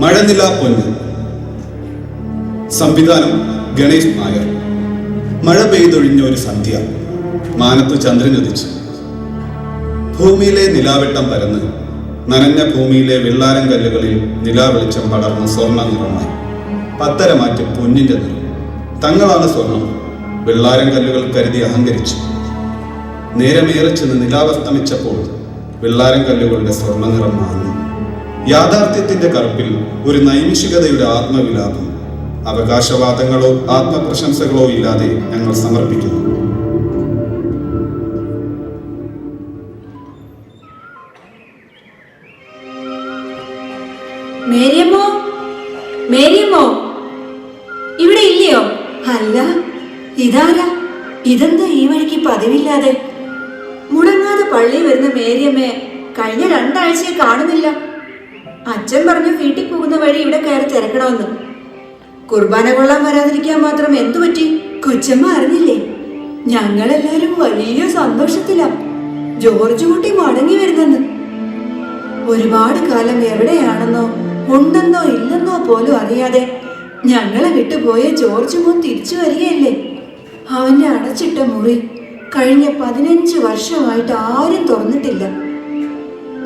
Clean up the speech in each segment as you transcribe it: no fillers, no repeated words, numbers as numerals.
മഴനില പൊന്ന്. സംവിധാനം ഗണേഷ് നായർ. മഴ പെയ്തൊഴിഞ്ഞ ഒരു സന്ധ്യ. മാനത്തു ചന്ദ്രനുദിച്ചു. ഭൂമിയിലെ നിലാവെട്ടം പരന്ന് നനഞ്ഞ ഭൂമിയിലെ വെള്ളാരം കല്ലുകളിൽ നിലാവെളിച്ചം പടർന്ന് സ്വർണ്ണ നിറമായി. പത്തര മാറ്റി പൊന്നിന്റെ നിറം. തങ്ങളാണ് സ്വർണം. വെള്ളാരം കല്ലുകൾ കരുതി അഹങ്കരിച്ചു. നേരമേറെ ചെന്ന് നിലാവസ്തമിച്ചപ്പോൾ വെള്ളാരം കല്ലുകളുടെ സ്വർണ്ണ നിറം മാഞ്ഞു. യാഥാർത്ഥ്യത്തിന്റെ കറുപ്പിൽ ഒരു നൈമിഷികതയുടെ ആത്മവിലാപം. അവകാശവാദങ്ങളോ ആത്മപ്രശംസകളോ ഇല്ലാതെ ഞങ്ങൾ സമർപ്പിക്കുന്നു. മേരിയമ്മോ, മേരിയമ്മോ, ഇവിടെ ഇല്ലയോ? അല്ല, ഇതാരാ? ഇതെന്താ ഈ വഴിക്ക് പതിവില്ലാതെ? മുടങ്ങാതെ പള്ളി വരുന്ന മേരിയമ്മയെ കഴിഞ്ഞ 2 ആഴ്ചയെ കാണുന്നില്ല. അച്ഛൻ പറഞ്ഞു വീട്ടിൽ പോകുന്ന വഴി ഇവിടെ കയറി തിരക്കണമെന്ന്. കുർബാന കൊള്ളാൻ വരാതിരിക്കാൻ മാത്രം എന്തു പറ്റി? കൊച്ചമ്മ അറിഞ്ഞില്ലേ? ഞങ്ങളെല്ലാരും വലിയ സന്തോഷത്തിലാ. ജോർജ് കുട്ടി മടങ്ങി വരുന്നെന്ന്. ഒരുപാട് കാലം എവിടെയാണെന്നോ ഉണ്ടെന്നോ ഇല്ലെന്നോ പോലും അറിയാതെ ഞങ്ങളെ വിട്ടുപോയ ജോർജ് മോൻ തിരിച്ചു വരികയല്ലേ. അവന്റെ അടച്ചിട്ട മുറി കഴിഞ്ഞ 15 വർഷമായിട്ട് ആരും തുറന്നിട്ടില്ല.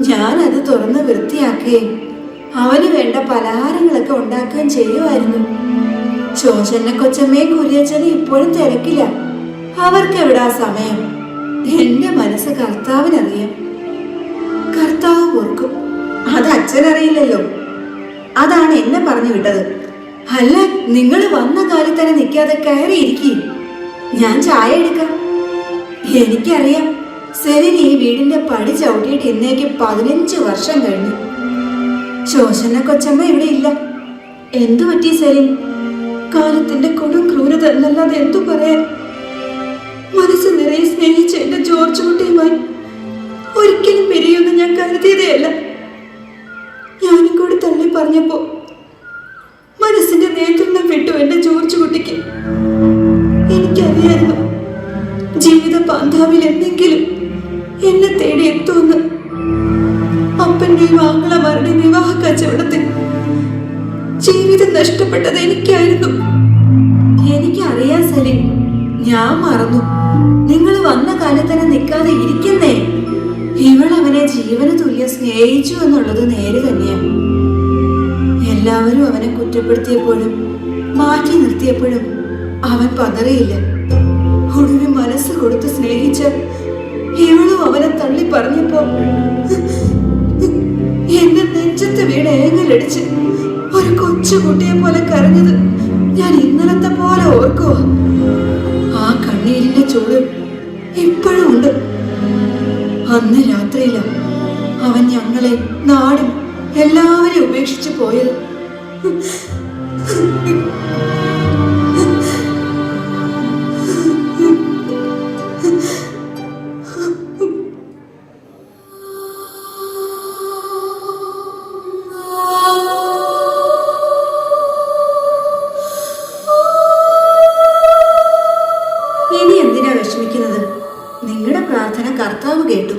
ഞാനത് തുറന്ന് വൃത്തിയാക്കുകയും അവന് വേണ്ട പലഹാരങ്ങളൊക്കെ ഉണ്ടാക്കുകയും ചെയ്യുമായിരുന്നു. ശോശന്ന കൊച്ചമ്മയും കുര്യച്ചനും ഇപ്പോഴും തിരക്കില്ല. അവർക്ക് എവിടാ സമയം? എന്റെ മനസ്സ് കർത്താവിനറിയാം. കർത്താവ് ഓർക്കും. അത് അച്ഛനറിയില്ലല്ലോ. അതാണ് എന്നെ പറഞ്ഞു വിട്ടത്. അല്ല, നിങ്ങൾ വന്ന കാലത്ത് തന്നെ നിൽക്കാതെ കയറിയിരിക്കും. ഞാൻ ചായ എടുക്കാം. എനിക്കറിയാം, സെലിൻ ഈ വീടിന്റെ പടി ചവിട്ടിയിട്ട് ഇന്നേക്ക് 15 വർഷം കഴിഞ്ഞു. ശോശന കൊച്ചമ്മ ഇവിടെ ഇല്ല. എന്തു പറ്റി സെലിൻ? കാലത്തിന്റെ കൊടും ക്രൂരത എന്നല്ലാതെ എന്തു പറയാൻ? മനസ്സ് നിറയെ സ്നേഹിച്ച എന്റെ ജോർജ് കുട്ടിയുമായി ഒരിക്കലും പിരിയുമെന്ന് ഞാൻ കരുതിയതേ അല്ല. ഞാനും കൂടി തള്ളി പറഞ്ഞപ്പോ മനസ്സിന്റെ നിയന്ത്രണം വിട്ടു എന്റെ ജോർജ് കുട്ടിക്ക്. എനിക്കറിയായിരുന്നു ജീവിത പാന്താവിൽ എന്തെങ്കിലും എന്നെ തേടി എത്തുമെന്ന്. അപ്പന്റെയും ആങ്ങളമാരുടെയും വിവാഹ കച്ചവടത്തിൽ ജീവിതം നഷ്ടപ്പെട്ടത് എനിക്കായിരുന്നു. എനിക്കറിയാം സലീം, ഞാൻ മറന്നു. നിങ്ങൾ വന്ന കാലത്ത് തന്നെ നിൽക്കാതെ ഇരിക്കുന്നേ. ഇവളവനെ ജീവന് തുല്യം സ്നേഹിച്ചു എന്നുള്ളത് നേര് തന്നെയാണ്. എല്ലാവരും അവനെ കുറ്റപ്പെടുത്തിയപ്പോഴും മാറ്റി നിർത്തിയപ്പോഴും അവൻ പതറിയില്ല. ഒടുവിൽ മനസ്സ് കൊടുത്ത് സ്നേഹിച്ച ഇവളും അവനെ തള്ളി പറഞ്ഞപ്പോ എന്റെ നെഞ്ചത്ത് വീട് ഏങ്ങലടിച്ച് ഒരു കൊച്ചുകുട്ടിയെ പോലെ കരഞ്ഞത് ഞാൻ ഇന്നലത്തെ പോലെ ഓർക്കുക. ആ കണ്ണീരിന്റെ ചൂട് ഇപ്പോഴും ഉണ്ട്. അന്ന് രാത്രിയില അവൻ ഞങ്ങളെ നാടും എല്ലാവരെയും ഉപേക്ഷിച്ചു പോയത്. ഇനി എന്തിനാ വിഷമിക്കുന്നത്? നിങ്ങളുടെ പ്രാർത്ഥന കർത്താവ് കേട്ടു.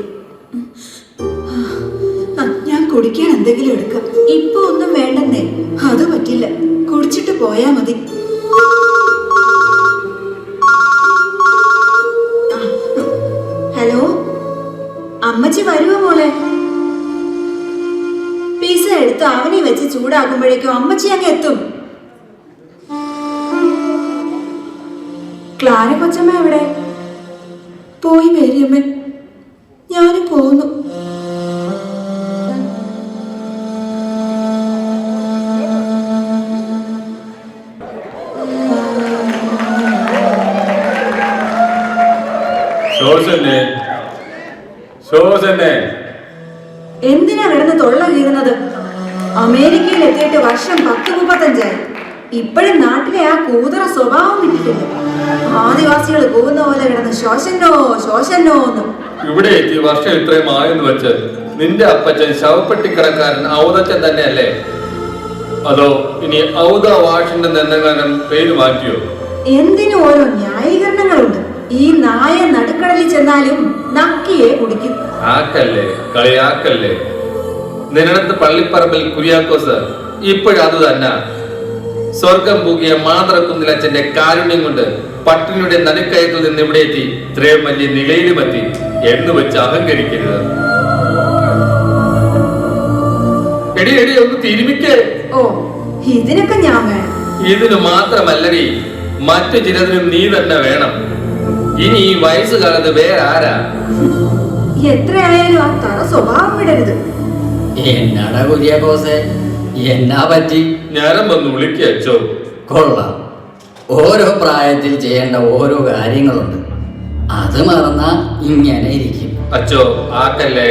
ഞാൻ കുടിക്കാൻ എന്തെങ്കിലും എടുക്കാം. ഇപ്പൊ ഒന്നും വേണ്ടെന്നേ. അത് പറ്റില്ല, കുടിച്ചിട്ട് പോയാ മതി. ഹലോ, അമ്മച്ചി വരുവോ മോളെ? പിസ എടുത്ത് അവനെ വെച്ച് ചൂടാക്കുമ്പോഴേക്കും അമ്മച്ചി അങ്ങ് എത്തും. ക്ലാര കൊച്ചമ്മ എവിടെ? പോയി മേരിയമ്മ, ഞാനും പോകുന്നു. എന്തിനാ കിടന്ന് തൊള്ള കീറുന്നത്? അമേരിക്കയിൽ എത്തിയിട്ട് വർഷം 10-35 ഇപ്പോഴും നാട്ടിലെ ആ കൂതറ സ്വഭാവം വിട്ടിട്ടില്ല. ആദിവാസികൾ പോകുന്ന പോലെ കിടന്ന് ശോശന്നോ ശോശന്നോ ഒന്നും. ഇവിടെ എത്തി വർഷം ഇത്രയും ആയെന്ന് വെച്ച് നിന്റെ അപ്പച്ചൻ ശവപ്പെട്ടിക്കടക്കാരൻ ഔദച്ചൻ തന്നെയല്ലേ? അതോ ഇനി ഔദ വാഷിന്റെ എന്തെങ്കിലും പേര് മാറ്റിയോ? എന്തിനും ഓരോ ന്യായീകരണങ്ങളുണ്ട്. ഈ നായ നടുക്കടലിൽ ചെന്നാലും നക്കിയെ കുടിക്കും. ആക്കല്ലേ, കളിയാക്കല്ലേ. നിനടത്ത് പള്ളിപ്പറമ്പിൽ കുര്യാക്കോസ് ഇപ്പോഴത് തന്നെ. സ്വർഗം പൂകിയ മാതൃകുന്നിലച്ഛന്റെ കാരുണ്യം കൊണ്ട് പട്ടിണിയുടെ നടുക്കയത്തിൽ നിന്ന് ഇവിടെ എത്തി ഇത്രയും വലിയ നിലയിലുമെത്തി എന്ന് വെച്ച് അഹങ്കരിക്കരുത്. എടി എടി ഒന്ന് തിരുമിക്കേ. ഓ, ഇതിനൊക്കെ ഞാൻ വേണം. ഇതിന് മാത്രമല്ലടി, മറ്റു ചിലതിനും നീ തന്നെ വേണം. ഇനി ഈ വയസ്സുകാലത്ത് വേറെ ആരാ? എത്രയായാലും ആ തറ സ്വഭാവം വിടരുത്. എന്നാടാ കുര്യാക്കോസേ, എന്നാ പറ്റി? ഞാനും വന്ന് വിളിക്കച്ചോ. കൊള്ളാം. ഓരോ പ്രായത്തിൽ ചെയ്യേണ്ട ഓരോ കാര്യങ്ങളുണ്ട്. അത് മറന്നാ ഇങ്ങനെ ഇരിക്കും. അച്ചോ ആക്കല്ലേ.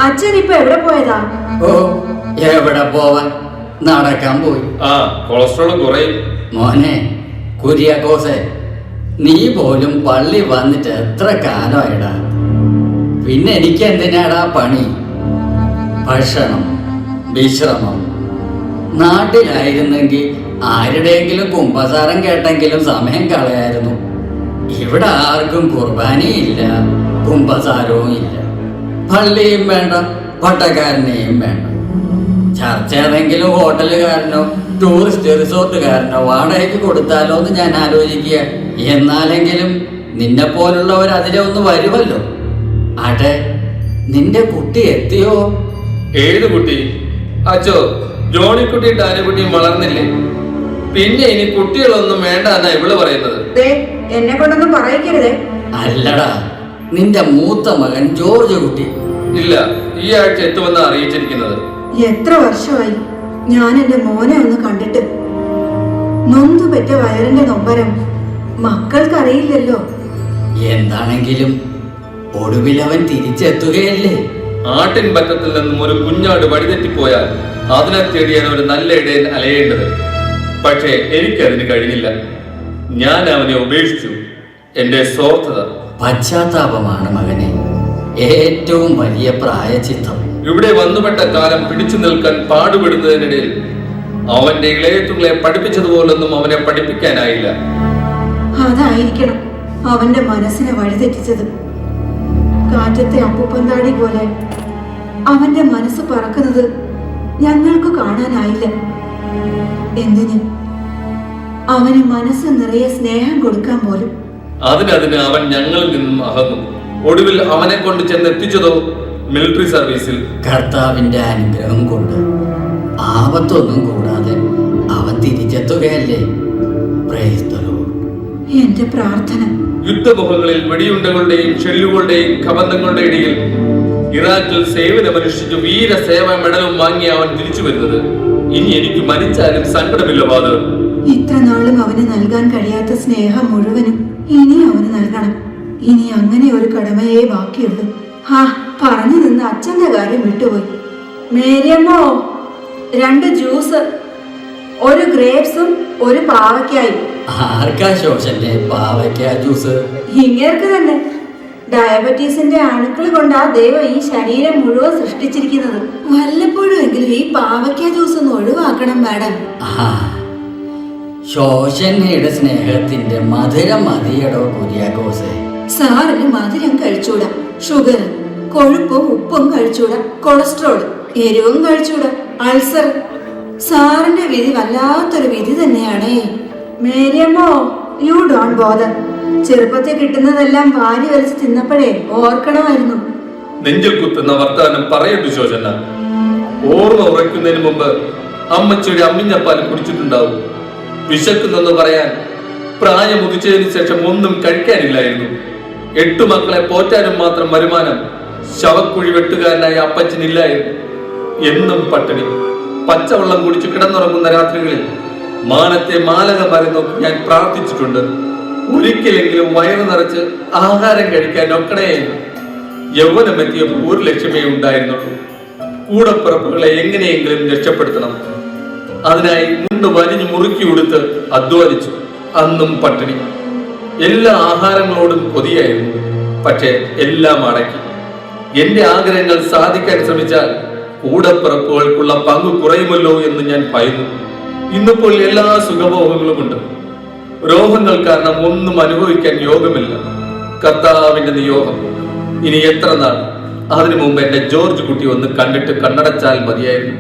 അച്ഛൻ ഇപ്പൊ എവിടെ പോയതാ? ഓ, എവിടെ പോവാൻ, നടക്കാൻ പോയി. ആ, കൊളസ്ട്രോൾ കുറയും. മോനെ കുര്യാക്കോസേ, നീ പോലും പള്ളി വന്നിട്ട് എത്ര കാലമായിടാ. പിന്നെ എനിക്ക് എന്തിനാടാ പണി? ഭക്ഷണം, വിശ്രമം. നാട്ടിലായിരുന്നെങ്കിൽ ആരുടെയെങ്കിലും കുമ്പസാരം കേട്ടെങ്കിലും സമയം കളയായിരുന്നു. ഇവിടെ ആർക്കും കുർബാനയില്ല, കുമ്പസാരവും ഇല്ല. പള്ളിയും വേണ്ട, പട്ടക്കാരനെയും വേണ്ട. ചർച്ച ഏതെങ്കിലും ഹോട്ടലുകാരനോ ടൂറിസ്റ്റ് റിസോർട്ടുകാരനോ വാടകയ്ക്ക് കൊടുത്താലോ എന്ന് ഞാൻ ആലോചിക്കുക. എന്നാലെങ്കിലും നിന്നെ പോലുള്ളവർ അതിലെ ഒന്ന് വരുമല്ലോ. ആട്ടെ, നിന്റെ കുട്ടി എത്തിയോ? ഏത് കുട്ടി? അച്ചോ, ജോണിക്കുട്ടിയും ഡാനിക്കുട്ടിയും വളർന്നില്ലേ? പിന്നെ ഇനി കുട്ടികളൊന്നും വേണ്ട എന്നാ ഇവള് പറയുന്നത്. എന്നെ കൊണ്ടൊന്നും പറയിക്കരുതേ. അല്ലടാ, നിന്റെ മൂത്ത മകൻ ജോർജ് കുട്ടി. ഇല്ല, ഈ ആഴ്ച എത്തുമെന്ന് അറിയിച്ചിരിക്കുന്നത്. എത്ര വർഷമായി ഞാൻ എന്റെ മോനെ ഒന്ന് കണ്ടിട്ട്. നൊന്തുപെറ്റ വയറിന്റെ നൊമ്പരം മക്കൾക്കറിയില്ലല്ലോ. എന്താണെങ്കിലും ഒടുവിലവൻ തിരിച്ചെത്തുകയല്ലേ. ആട്ടിൻ പറ്റത്തിൽ നിന്നും ഒരു കുഞ്ഞാട് വഴിതെറ്റിപ്പോയാൽ അതിനെ തേടിയാണ് ഒരു നല്ല ഇടയൻ അലയേണ്ടത്. പക്ഷേ എനിക്കതിന് കഴിഞ്ഞില്ല. ഞാൻ അവനെ ഉപേക്ഷിച്ചു. എന്റെ സ്വാർത്ഥത. പശ്ചാത്താപമാണ് മകനെ ഏറ്റവും വലിയ പ്രായച്ചിത്തം. ഇവിടെ വന്നുപെട്ട കാലം പിടിച്ചു നിൽക്കാൻ പാടുപെടുന്നതിനിടയിൽ അവന്റെ ഇളയത്തുകളെ പഠിപ്പിച്ചതുപോലൊന്നും അവനെ പഠിപ്പിക്കാനായില്ല. അതായിരിക്കണം അവന്റെ മനസ്സിനെ വഴിതെറ്റിച്ചത്. കാറ്റത്തെ അപ്പുപ്പന്താടി പോലെ അവന്റെ മനസ്സ് പറക്കുന്നത് ഞങ്ങൾക്ക് കാണാനായില്ല. എന്തിന്? അവന് മനസ്സ് നിറയെ സ്നേഹം കൊടുക്കാൻ പോലും. അതിനതിന് അവൻ ഞങ്ങളിൽ നിന്നും അകന്നു. ഒടുവിൽ അവനെ കൊണ്ട് ചെന്നെത്തിച്ചതോ മിലിറ്ററി സർവീസിൽ. കർത്താവിന്റെ അനുഗ്രഹം കൊണ്ട് ആപത്തൊന്നും കൂടാതെ അവൻ തിരിച്ചെത്തുകയല്ലേ. Praise the Lord. എന്റെ പ്രാർത്ഥന യുദ്ധമുഖങ്ങളിൽ വെടിയുണ്ടകളുടെയും ഷെല്ലുകളുടെയും കബന്ധങ്ങളുടെ ഇടയിൽ ഇറാഖിൽ സേവനമനുഷ്ഠിച്ച് വീരസേവ മെഡലും വാങ്ങി അവൻ തിരിച്ചു വരുന്നത്. ഇനി എനിക്ക് മരിച്ചാലും സങ്കടമില്ല ഫാദർ. ഇത്ര നാളും അവന് നൽകാൻ കഴിയാത്ത സ്നേഹം മുഴുവനും ഇനി അവന് നൽകണം. ഇനി അങ്ങനെ ഒരു കടമയേ ബാക്കിയുള്ളൂ. ഹാ, പറഞ്ഞു നിന്ന് അച്ഛന്റെ കാര്യം വിട്ടുപോയി. മേരിയമ്മോ, 2 ജ്യൂസ്, 1 ഗ്രേപ്സും 1 പാവയ്ക്കായും. ആർക്കാ ശോഷന്റെ പാവയ്ക്ക ജ്യൂസ്? ഇങ്ങേർക്ക് തന്നെ. ഡയബറ്റീസിന്റെ അണുക്കൾ കൊണ്ടാ ദൈവം ഈ ശരീരം മുഴുവൻ സൃഷ്ടിച്ചിരിക്കുന്നത്. വല്ലപ്പോഴും എങ്കിലും ഈ പാവയ്ക്ക ജ്യൂസ് ഒന്ന് ഒഴിവാക്കണം മാഡം. ശോഷന്നയുടെ സ്നേഹത്തിന്റെ മധുരം മതിയടോ കുര്യാക്കോസേ. സാറിന് മധുരം കഴിച്ചൂടാ, ഷുഗർ, കൊഴുപ്പും ഉപ്പും കഴിച്ചൂടാ, കൊളസ്ട്രോൾ, എരിവും കഴിച്ചൂടാ, അൾസർ. സാറിന്റെ വിധി വല്ലാത്തൊരു വിധി തന്നെയാണേ. മേരിയമ്മോ, യു ഡോണ്ട് ബോദർ. ചെറുപ്പത്തിൽ കിട്ടുന്നതെല്ലാം വാരി വലിച്ച് തിന്നപ്പോഴേ ഓർക്കണമായിരുന്നു. നെഞ്ചിൽ കുത്തുന്ന വർത്താനം പറയട്ടു ശോശന. ഓർമ്മ ഉറയ്ക്കുന്നതിന് മുമ്പ് അമ്മച്ചിയുടെ അമ്മിഞ്ഞപ്പാൽ കുടിച്ചിട്ടുണ്ടാവും. വിശക്കുന്നെന്ന് പറയാൻ പ്രായം ഉദിച്ചതിന് ശേഷം ഒന്നും കഴിക്കാനില്ലായിരുന്നു. 8 മക്കളെ പോറ്റാനും മാത്രം വരുമാനം ശവക്കുഴി വെട്ടുകാരനായ അപ്പച്ചനില്ലായിരുന്നു. എന്നും പട്ടിണി. പച്ചവെള്ളം കുടിച്ചു കിടന്നുറങ്ങുന്ന രാത്രികളിൽ മാനത്തെ മാലകമാരെ നോക്കി ഞാൻ പ്രാർത്ഥിച്ചിട്ടുണ്ട്. ഒരിക്കലെങ്കിലും വയറ് നിറച്ച് ആഹാരം കഴിക്കാൻ ഒക്കണേ. യൗവനമെത്തിയപ്പോൾ ഒരു ലക്ഷ്യമേ ഉണ്ടായിരുന്നുള്ളൂ. കൂടപ്പിറപ്പുകളെ എങ്ങനെയെങ്കിലും രക്ഷപ്പെടുത്തണം. അതിനായി മുണ്ട് വലിഞ്ഞു മുറുക്കി ഉടുത്ത് അധ്വാനിച്ചു. അന്നും പട്ടിണി. എല്ലാ ആഹാരങ്ങളോടും കൊതിയായിരുന്നു. പക്ഷെ എല്ലാം അടക്കി. എന്റെ ആഗ്രഹങ്ങൾ സാധിക്കാൻ ശ്രമിച്ചാൽ കൂടപ്പിറപ്പുകൾക്കുള്ള പങ്ക് കുറയുമല്ലോ എന്ന് ഞാൻ ഭയന്നു. ഇന്നിപ്പോൾ എല്ലാ സുഖഭോഗങ്ങളുമുണ്ട്. രോഗങ്ങൾ കാരണം ഒന്നും അനുഭവിക്കാൻ യോഗമില്ല. കർത്താവിന്റെ നിയോഗം. ഇനി എത്ര നാൾ? അതിനു മുമ്പ് എന്റെ ജോർജ് കുട്ടി ഒന്ന് കണ്ടിട്ട് കണ്ണടച്ചാൽ മതിയായിരുന്നു.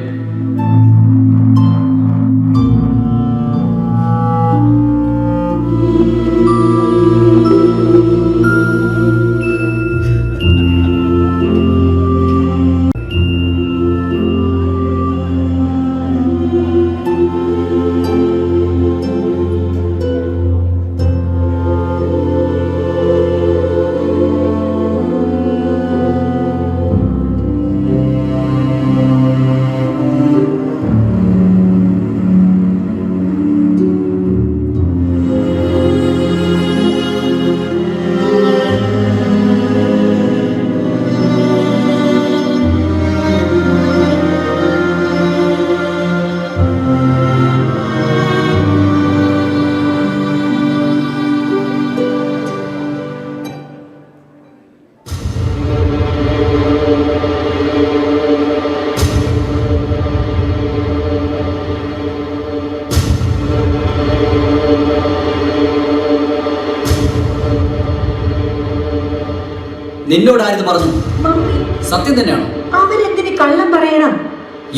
നിന്നോടാരിത് പറഞ്ഞു? മമ്മി, സത്യം തന്നെയാണോ? അവരെന്തിന് കള്ളം പറയണം?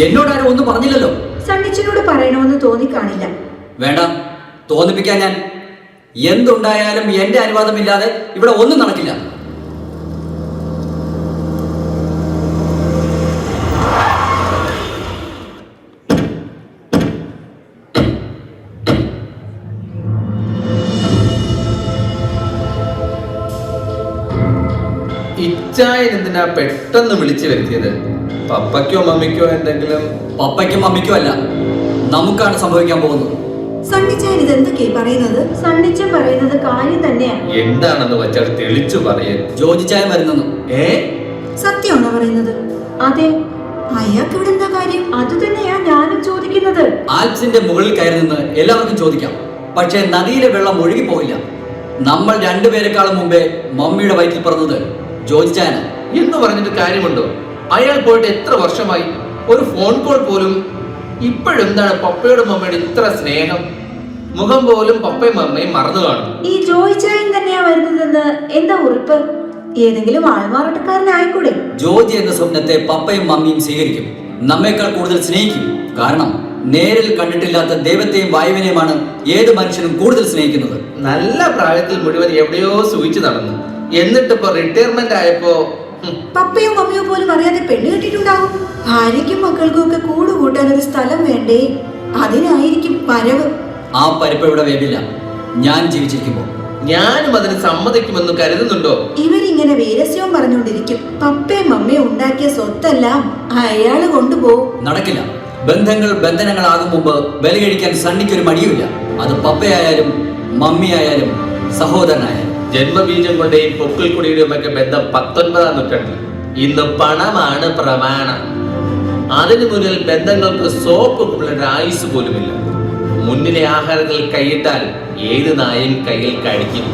എന്നോടാരും ഒന്നും പറഞ്ഞില്ലല്ലോ. സണ്ണിച്ചനോട് പറയണമെന്ന് തോന്നിക്കാണില്ല. വേണ്ട, തോന്നിപ്പിക്കാൻ ഞാൻ. എന്തുണ്ടായാലും എന്റെ അനുവാദമില്ലാതെ ഇവിടെ ഒന്നും നടക്കില്ല. ഇച്ചായൻ എന്തിനാ പെട്ടെന്ന് വിളിച്ചു വരുത്തിയത്? പപ്പയ്ക്കോ മമ്മിക്കോ എന്തെങ്കിലും? പപ്പയ്ക്കും മമ്മിക്കും അല്ല, നമുക്കാണ് സംഭവിക്കാൻ പോകുന്നത്. സണ്ണിച്ചാൻ ഇതെന്തൊക്കെയാ പറയുന്നത്? സണ്ണിച്ചൻ പറയുന്നത് കാര്യം തന്നെയാ. എന്താണെന്ന് വെച്ചാൽ തെളിച്ചു പറയേ. ജോജിച്ചായൻ വരുന്നെന്ന്. സത്യമാണോ പറയുന്നത്? അതെ. അയാൾക്ക് ഇവിടെ എന്താ കാര്യം? അത് തന്നെയാ ഞാനും ചോദിക്കുന്നത്. ആൽപ്സിന്റെ മുകളിൽ കയറി നിന്ന് എല്ലാവർക്കും ചോദിക്കാം, പക്ഷേ നദിയിലെ വെള്ളം ഒഴുകിപ്പോയില്ല. നമ്മൾ രണ്ടുപേരെക്കാളും മുമ്പേ മമ്മിയുടെ വയറ്റിൽ പറഞ്ഞത് ജോജിച്ചായന എന്ന് പറഞ്ഞിട്ട് കാര്യമുണ്ടോ? അയാൾ പോയിട്ട് എത്ര വർഷമായി? ഒരു ഫോൺ കോൾ പോലും. ഇപ്പോഴെന്താണ് പപ്പയോടും മമ്മയുടെ ഇത്ര സ്നേഹം? മുഖം പോലും പപ്പയും മമ്മയും മറന്നു കാണും. ഈ ജോയിച്ചായൻ തന്നെയാ വരുന്നതെന്ന് എന്താ ഉറപ്പ്? ഏതെങ്കിലും ആൾമാറാട്ടക്കാരനായിക്കൂടെ? ജോജി എന്ന സ്വപ്നത്തെ പപ്പയും മമ്മിയും സ്വീകരിക്കും, നമ്മേക്കാൾ കൂടുതൽ സ്നേഹിക്കും. കാരണം നേരിൽ കണ്ടിട്ടില്ലാത്ത ദൈവത്തെയും വായുവിനെയുമാണ് ഏത് മനുഷ്യനും കൂടുതൽ സ്നേഹിക്കുന്നത്. നല്ല പ്രായത്തിൽ മുഴുവൻ എവിടെയോ സൂചിച്ചു നടന്നു. എന്നിട്ടിപ്പോ റിട്ടയർമെന്റ് ആയപ്പോ പപ്പയോ മമ്മിയോ പോലും അറിയാതെ പെണ്ണ് കെട്ടിട്ടുണ്ടാവും. ഭാര്യയ്ക്കും മക്കൾക്കും ഒക്കെ കൂടുകൂട്ടാൻ ഒരു സ്ഥലം വേണ്ടേ? അതിനായിരിക്കും വരവ്. ആ പരിപ്പ് ഇവിടെ വേവില്ല ഞാൻ ജീവിച്ചിരിക്കുമ്പോ. ഞാനും അതിന് സമ്മതിക്കുമെന്ന് കരുതുന്നുണ്ടോ? ഇവരിങ്ങനെ വീരസ്യവും പറഞ്ഞുകൊണ്ടിരിക്കും. പപ്പയും മമ്മയും ഉണ്ടാക്കിയ സ്വത്തെല്ലാം അയാള് കൊണ്ടുപോകും. നടക്കില്ല. ബന്ധങ്ങൾ ബന്ധനങ്ങളാകും മുമ്പ് ബലി കഴിക്കാൻ സണ്ണിക്കൊരു മടിയുമില്ല. അത് പപ്പയായാലും മമ്മിയായാലും സഹോദരനായാലും. ജന്മബീജം കൊണ്ടേയും പൊക്കിൾ കുടിയുടെയും ഒക്കെ ബന്ധം 19-ാം നൂറ്റാണ്ടിൽ. ഇന്ന് പണമാണ് പ്രമാണം. അതിനു മുന്നിൽ ബന്ധങ്ങൾക്ക് സോപ്പ് കുപ്പിളുടെ ആയുസ് പോലുമില്ല. മുന്നിലെ ആഹാരത്തിൽ കൈയിട്ടാൽ ഏത് നായും കയ്യിൽ കഴിക്കും.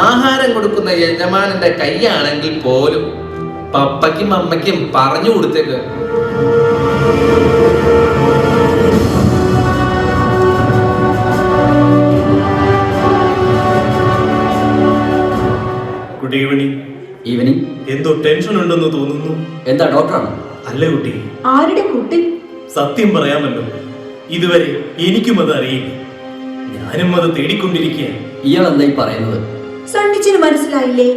ആഹാരം കൊടുക്കുന്ന യജമാനന്റെ കൈയാണെങ്കിൽ പോലും. പപ്പയ്ക്കും അമ്മയ്ക്കും പറഞ്ഞു കൊടുത്തേക്ക്. Good evening. ഈവനിങ്. എന്തോ ടെൻഷൻ ഉണ്ടെന്ന് തോന്നുന്നു. എന്താ ഡോക്ടറാണോ? അല്ല കുട്ടി, ആരുടെ കുട്ടി? സത്യം പറയാമല്ലോ, ഇതുവരെ എനിക്കും അത് അറിയില്ല. ഞാനും അത് തേടിക്കൊണ്ടിരിക്കുകയാണ്. ഇയാൾ എന്താ ഈ പറയുന്നത്? സണ്ണിച്ചന് മനസ്സിലായില്ലേ?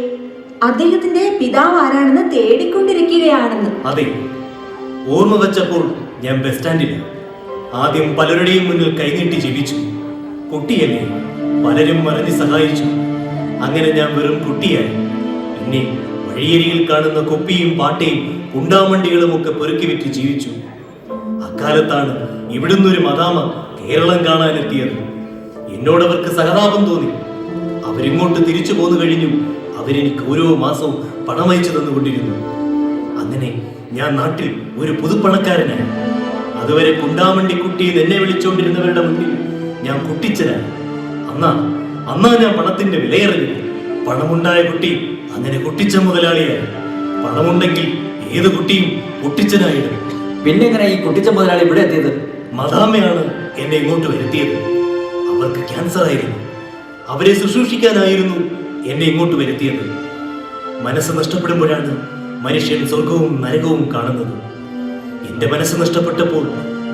അദ്ദേഹത്തിന്റെ പിതാവ് ആരാണെന്ന് തേടിക്കൊണ്ടിരിക്കുകയാണെന്ന്. അതെ, ഓർമ്മ വെച്ചപ്പോൾ ഞാൻ ബസ് സ്റ്റാൻഡിലാണ്. ആദ്യം പലരുടെയും മുന്നിൽ കൈനീട്ടി ജീവിച്ചു. കുട്ടിയല്ലേ, പലരും മറിഞ്ഞ് സഹായിച്ചു. അങ്ങനെ ഞാൻ വെറും കുട്ടിയായി. പിന്നെ വഴിയരികിൽ കാണുന്ന കൊപ്പിയും പാട്ടയും കുണ്ടാമണ്ടികളും ഒക്കെ പെറുക്കി വിറ്റ് ജീവിച്ചു. അക്കാലത്താണ് ഇവിടുന്നൊരു മദാമ കേരളം കാണാനെത്തിയത്. എന്നോടവർക്ക് സഹതാപം തോന്നി. അവരിങ്ങോട്ട് തിരിച്ചു പോന്നു കഴിഞ്ഞു. അവരെനിക്ക് ഓരോ മാസവും പണം അയച്ചു തന്നുകൊണ്ടിരുന്നു. അങ്ങനെ ഞാൻ നാട്ടിൽ ഒരു പുതുപ്പണക്കാരനായി. അതുവരെ കുണ്ടാമണ്ടി കുട്ടി എന്നെ വിളിച്ചുകൊണ്ടിരുന്നവരുടെ മുന്നിൽ ഞാൻ കുട്ടിച്ചനായി. അന്നാ ഞാൻ പണത്തിന്റെ വിലയറിഞ്ഞു. പണമുണ്ടായ കുട്ടി അങ്ങനെ കുട്ടിച്ച മുതലാളിയായി. പണമുണ്ടെങ്കിൽ ഏത് കുട്ടിയും കുട്ടിച്ചനായിരുന്നു. പിന്നെങ്ങനെ ഈ കുട്ടിച്ച മുതലാളി ഇവിടെ എത്തിയത്? മദാമയാണ് എന്നെ ഇങ്ങോട്ട് വരുത്തിയത്. അവർക്ക് ക്യാൻസർ ആയിരുന്നു. അവരെ ശുശ്രൂഷിക്കാനായിരുന്നു എന്നെ ഇങ്ങോട്ട് വരുത്തിയത്. മനസ്സ് നഷ്ടപ്പെടുമ്പോഴാണ് മനുഷ്യൻ സ്വർഗവും നരകവും കാണുന്നത്. എന്റെ മനസ്സ് നഷ്ടപ്പെട്ടപ്പോൾ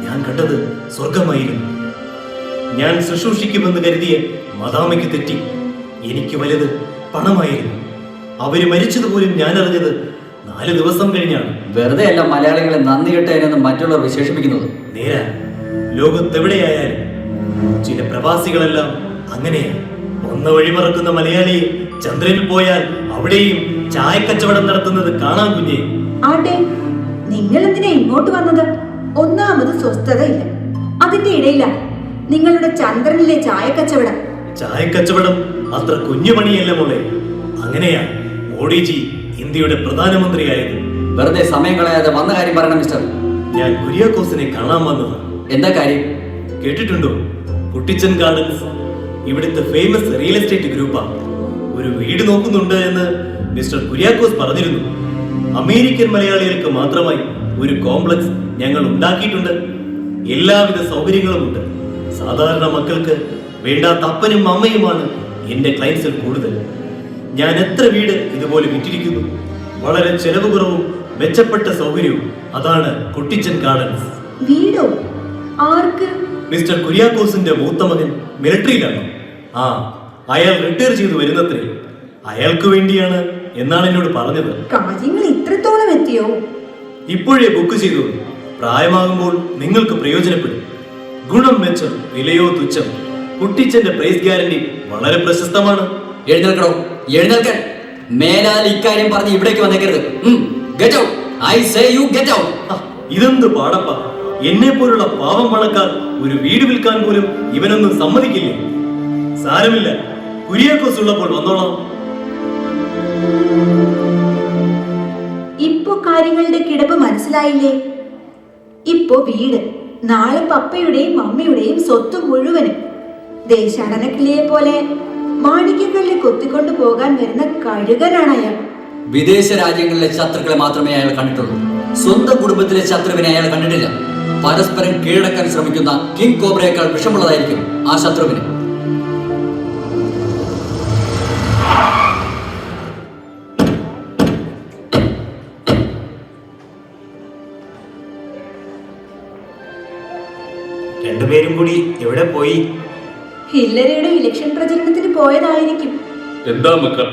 ഞാൻ കണ്ടത് സ്വർഗമായിരുന്നു. ഞാൻ ശുശ്രൂഷിക്കുമെന്ന് കരുതിയ മദാമയ്ക്ക് തെറ്റി. എനിക്ക് വലുത് പണമായിരുന്നു. അവര് മരിച്ചതുപോലും ഞാൻ അറിഞ്ഞത് 4 ദിവസം കഴിഞ്ഞാണ്. വെറുതെ അല്ല മലയാളികളെ നന്ദി കെട്ടതിനെന്ന് മറ്റുള്ളവർ വിശേഷിപ്പിക്കുന്നത്. നേരാ, ലോകത്തെവിടെയായാലും ചില പ്രവാസികളെല്ലാം അങ്ങനെയാണ്. ഒന്ന് വഴിമറക്കുന്ന മലയാളിയെ ചന്ദ്രനിൽ പോയാൽ അവിടെയും ചായക്കച്ചവടം നടത്തുന്നത് കാണാൻ കുഞ്ഞേ. ആട്ടെ, നിങ്ങൾ എന്തിനാ ഇങ്ങോട്ട് വന്നത്? ഒന്നാമത് സ്വസ്ഥതയില്ല, അതിന്റെ ഇടയില നിങ്ങളുടെ ചന്ദ്രനിലെ ചായക്കച്ചവടം. ചായക്കച്ചവടം അത്ര കുഞ്ഞു പണിയല്ല മോളെ. അങ്ങനെയാ മോഡിജി ഇന്ത്യയുടെ പ്രധാനമന്ത്രിയായത്. വെറുതെ സമയം കളയാതെ വന്ന കാര്യം പറയണം മിസ്റ്റർ. ഞാൻ കുര്യാക്കോസിനെ കാണാൻ വന്നതാ. എന്താ കാര്യം? കേട്ടിട്ടുണ്ടോ? കുട്ടിച്ചൻ ഗാർഡൻസ് ഇവിടുത്തെ ഫേമസ് റിയൽ എസ്റ്റേറ്റ് ഗ്രൂപ്പാ. ഒരു വീട് നോക്കുന്നുണ്ട് എന്ന് മിസ്റ്റർ കുര്യാക്കോസ് പറഞ്ഞിരുന്നു. അമേരിക്കൻ മലയാളികൾക്ക് മാത്രമായി ഒരു കോംപ്ലക്സ് ഞങ്ങൾ ഉണ്ടാക്കിയിട്ടുണ്ട്. എല്ലാവിധ സൗകര്യങ്ങളും ഉണ്ട്. സാധാരണ മക്കൾക്ക് വേണ്ടാത്ത അപ്പനും അമ്മയുമാണ് എന്റെ ക്ലയൻസിൽ കൂടുതൽ. ഞാൻ എത്ര വീട് ഇതുപോലെ വിറ്റിരിക്കുന്നു. വളരെ ചെലവ് കുറവും മെച്ചപ്പെട്ട സൗകര്യവും. അതാണ് കുട്ടിച്ചൻ ഗാർഡൻസ്. വീടോ? ആർക്ക്? മിസ്റ്റർ കുര്യാക്കോസിന്റെ മൂത്ത മകൻ മിലിറ്ററിയിലാണ്. ആ, അയാൾ റിട്ടയർ ചെയ്തു വരുന്നത്രേ. അയാൾക്ക് വേണ്ടിയാണ് എന്നാണ് എന്നോട് പറഞ്ഞത്. കാര്യങ്ങൾ ഇത്രത്തോളം എത്തിയോ? ഇപ്പോഴേ ബുക്ക് ചെയ്തു. പ്രായമാകുമ്പോൾ നിങ്ങൾക്ക് പ്രയോജനപ്പെടും. ഗുണം മെച്ചം, വിലയോ തുച്ഛം. കുട്ടിച്ചന്റെ പ്രൈസ് ഗ്യാരണ്ടി വളരെ പ്രശസ്തമാണ്. എഴുന്നേൽക്കണോ? എഴുന്നേൽക്കാൻ. മേലാൽ ഇക്കാര്യം പറഞ്ഞ് ഇവിടേക്ക് വന്നേക്കരുത്. Get out. I say you get out. ഇതെന്ത് പാടപ്പ! എന്നെ പോലുള്ള പാവം പണക്കാർ ഒരു വീട് വിൽക്കാൻ പോലും ഇവനൊന്നും സമ്മതിക്കില്ലേ. സാരമില്ല, കുര്യാക്കോസ് ഉള്ളപ്പോൾ വന്നോളാം. ഇപ്പോ കാര്യങ്ങളുടെ കിടപ്പ് മനസ്സിലായില്ലേ? ഇപ്പോ വീട്, നാളെ പപ്പയുടെയും മമ്മിയുടെയും സ്വത്ത് മുഴുവനും. ദേശാടനക്കിളിയെ പോലെ മാണിക്യക്കല്ലിൽ കൊത്തിക്കൊണ്ടു പോകാൻ വരുന്ന കഴുകനാണ് അയാൾ. വിദേശ രാജ്യങ്ങളിലെ ശത്രുക്കളെ മാത്രമേ അയാൾ കണ്ടിട്ടുള്ളൂ. സ്വന്തം കുടുംബത്തിലെ ശത്രുവിനെ അയാൾ കണ്ടിട്ടില്ല. പരസ്പരം കീഴടക്കാൻ ശ്രമിക്കുന്ന കിങ് കോബ്രയേക്കാൾ വിഷമുള്ളതായിരിക്കും ആ ശത്രുവിന്. രണ്ടുപേരും കൂടി എവിടെ പോയി? ഹില്ലരിയുടെ ഇലക്ഷൻ പ്രചരണത്തിന് പോയതായിരിക്കും. എന്താ മക്കൾ?